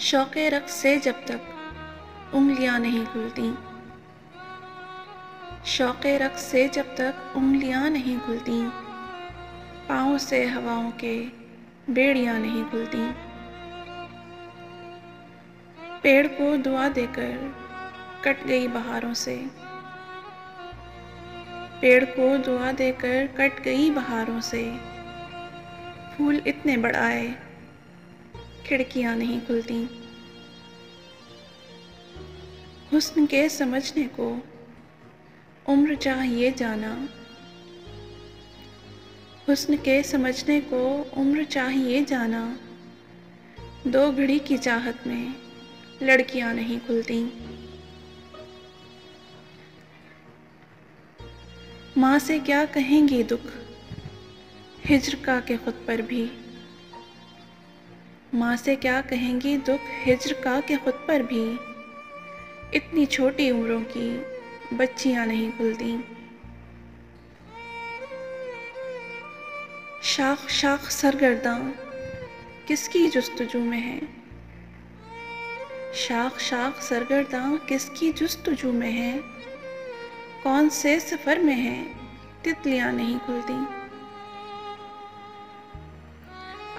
शौक़े रक़्स से जब तक उंगलियां नहीं खुलती, शौक़े रक़्स से जब तक उंगलियां नहीं खुलती, पाँव से हवाओं के बेड़ियां नहीं खुलती। पेड़ को दुआ देकर कट गई बहारों से, पेड़ को दुआ देकर कट गई बहारों से, फूल इतने बढ़ाए खिड़कियां नहीं खुलती। हुस्न के समझने को उम्र चाहिए जाना, हुस्न के समझने को उम्र चाहिए जाना, दो घड़ी की चाहत में लड़कियां नहीं खुलती। माँ से क्या कहेंगी दुख हिज्र का के खुद पर भी, माँ से क्या कहेंगी दुख हिज्र का के खुद पर भी, इतनी छोटी उम्रों की बच्चियां नहीं खुलती। शाख शाख सरगर्दां किसकी जुस्तजू में है, शाख शाख सरगर्दां किसकी जुस्तजू में है, कौन से सफ़र में है तितलियां नहीं खुलती।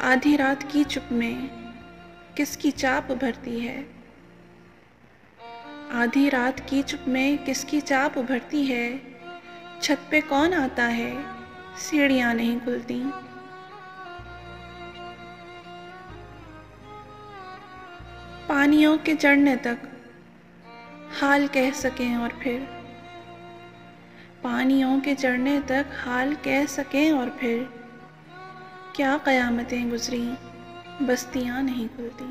आधी रात की चुप में किसकी चाप भरती है, आधी रात की चुप में किसकी चाप भरती है, छत पे कौन आता है सीढ़ियां नहीं खुलती। पानियों के चढ़ने तक हाल कह सकें और फिर, पानियों के चढ़ने तक हाल कह सकें और फिर, क्या क़यामतें गुज़री बस्तियां नहीं खुलती।